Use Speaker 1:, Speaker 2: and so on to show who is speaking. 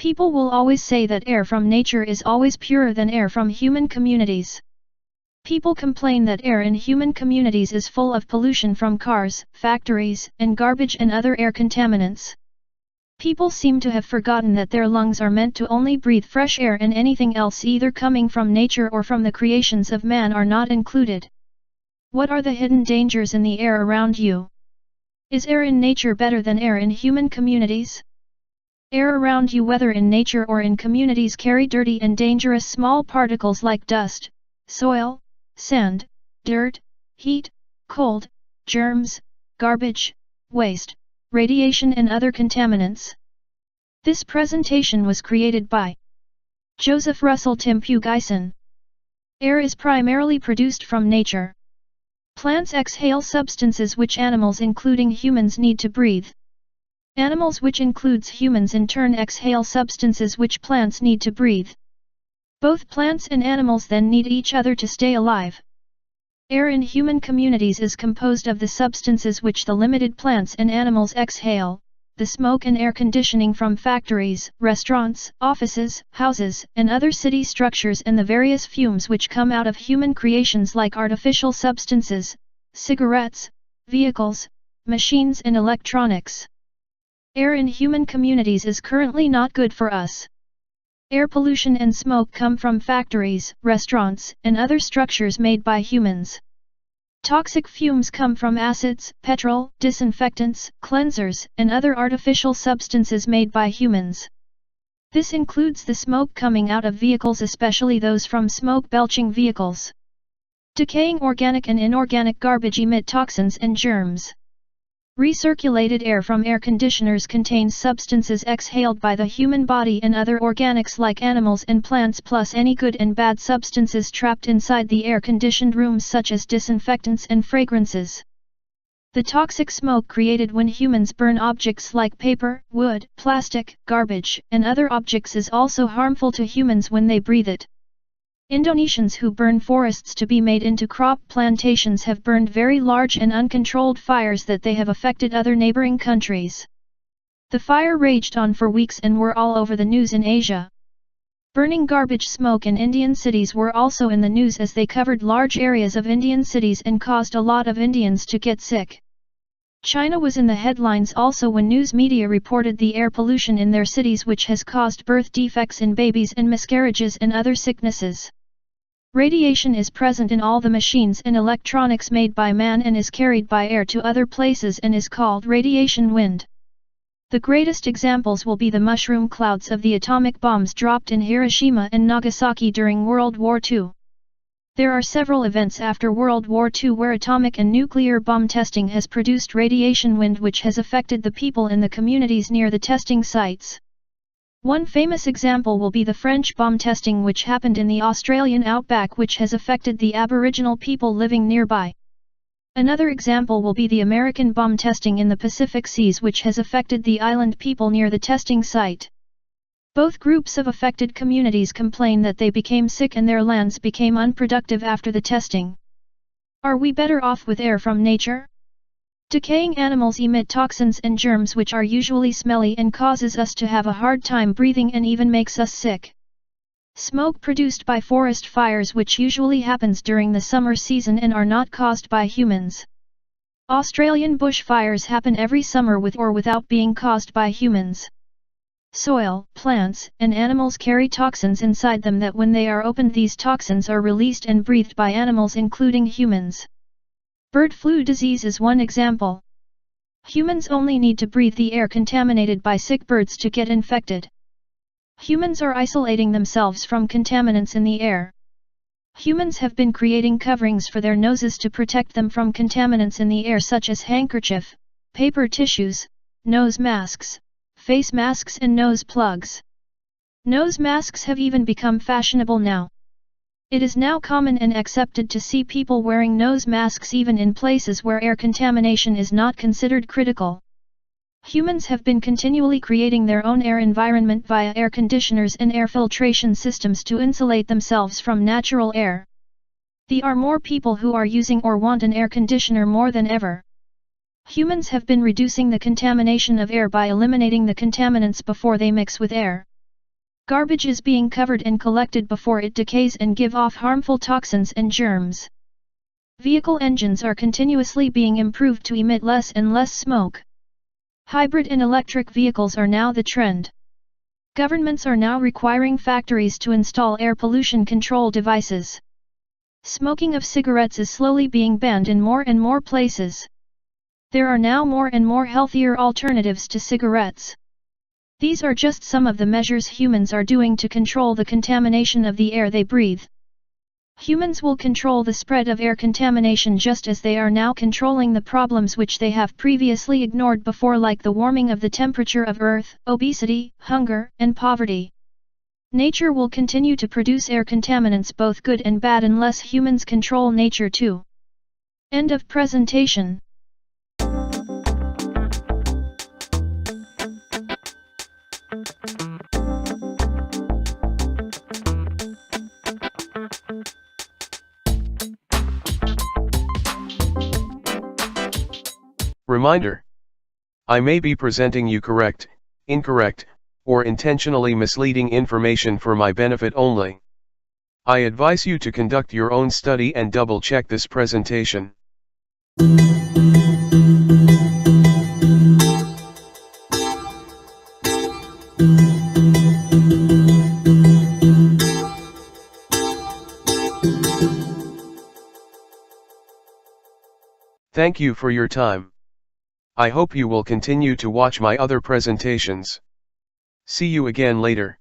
Speaker 1: People will always say that air from nature is always purer than air from human communities. People complain that air in human communities is full of pollution from cars, factories, and garbage and other air contaminants. People seem to have forgotten that their lungs are meant to only breathe fresh air, and anything else either coming from nature or from the creations of man are not included. What are the hidden dangers in the air around you? Is air in nature better than air in human communities? Air around you, whether in nature or in communities, carry dirty and dangerous small particles like dust, soil, sand, dirt, heat, cold, germs, garbage, waste, radiation and other contaminants. This presentation was created by Joseph Russell Timpue Gysin. Air is primarily produced from nature. Plants exhale substances which animals including humans need to breathe. Animals, which includes humans, in turn exhale substances which plants need to breathe. Both plants and animals then need each other to stay alive. Air in human communities is composed of the substances which the limited plants and animals exhale, the smoke and air conditioning from factories, restaurants, offices, houses, and other city structures, and the various fumes which come out of human creations like artificial substances, cigarettes, vehicles, machines and electronics. Air in human communities is currently not good for us. Air pollution and smoke come from factories, restaurants, and other structures made by humans. Toxic fumes come from acids, petrol, disinfectants, cleansers, and other artificial substances made by humans. This includes the smoke coming out of vehicles, especially those from smoke-belching vehicles. Decaying organic and inorganic garbage emit toxins and germs. Recirculated air from air conditioners contains substances exhaled by the human body and other organics like animals and plants, plus any good and bad substances trapped inside the air-conditioned rooms such as disinfectants and fragrances. The toxic smoke created when humans burn objects like paper, wood, plastic, garbage, and other objects is also harmful to humans when they breathe it. Indonesians who burn forests to be made into crop plantations have burned very large and uncontrolled fires that they have affected other neighboring countries. The fire raged on for weeks and were all over the news in Asia. Burning garbage smoke in Indian cities were also in the news as they covered large areas of Indian cities and caused a lot of Indians to get sick. China was in the headlines also when news media reported the air pollution in their cities, which has caused birth defects in babies and miscarriages and other sicknesses. Radiation is present in all the machines and electronics made by man and is carried by air to other places and is called radiation wind. The greatest examples will be the mushroom clouds of the atomic bombs dropped in Hiroshima and Nagasaki during World War II. There are several events after World War II where atomic and nuclear bomb testing has produced radiation wind, which has affected the people in the communities near the testing sites. One famous example will be the French bomb testing, which happened in the Australian outback, which has affected the Aboriginal people living nearby. Another example will be the American bomb testing in the Pacific Seas, which has affected the island people near the testing site. Both groups of affected communities complain that they became sick and their lands became unproductive after the testing. Are we better off with air from nature? Decaying animals emit toxins and germs which are usually smelly and causes us to have a hard time breathing and even makes us sick. Smoke produced by forest fires, which usually happens during the summer season and are not caused by humans. Australian bush fires happen every summer with or without being caused by humans. Soil, plants, and animals carry toxins inside them that when they are opened, these toxins are released and breathed by animals including humans. Bird flu disease is one example. Humans only need to breathe the air contaminated by sick birds to get infected. Humans are isolating themselves from contaminants in the air. Humans have been creating coverings for their noses to protect them from contaminants in the air, such as handkerchief, paper tissues, nose masks, face masks and nose plugs. Nose masks have even become fashionable now. It is now common and accepted to see people wearing nose masks even in places where air contamination is not considered critical. Humans have been continually creating their own air environment via air conditioners and air filtration systems to insulate themselves from natural air. There are more people who are using or want an air conditioner more than ever. Humans have been reducing the contamination of air by eliminating the contaminants before they mix with air. Garbage is being covered and collected before it decays and give off harmful toxins and germs. Vehicle engines are continuously being improved to emit less and less smoke. Hybrid and electric vehicles are now the trend. Governments are now requiring factories to install air pollution control devices. Smoking of cigarettes is slowly being banned in more and more places. There are now more and more healthier alternatives to cigarettes. These are just some of the measures humans are doing to control the contamination of the air they breathe. Humans will control the spread of air contamination just as they are now controlling the problems which they have previously ignored before, like the warming of the temperature of Earth, obesity, hunger, and poverty. Nature will continue to produce air contaminants, both good and bad, unless humans control nature too. End of presentation.
Speaker 2: Reminder: I may be presenting you correct, incorrect, or intentionally misleading information for my benefit only. I advise you to conduct your own study and double-check this presentation. Thank you for your time. I hope you will continue to watch my other presentations. See you again later.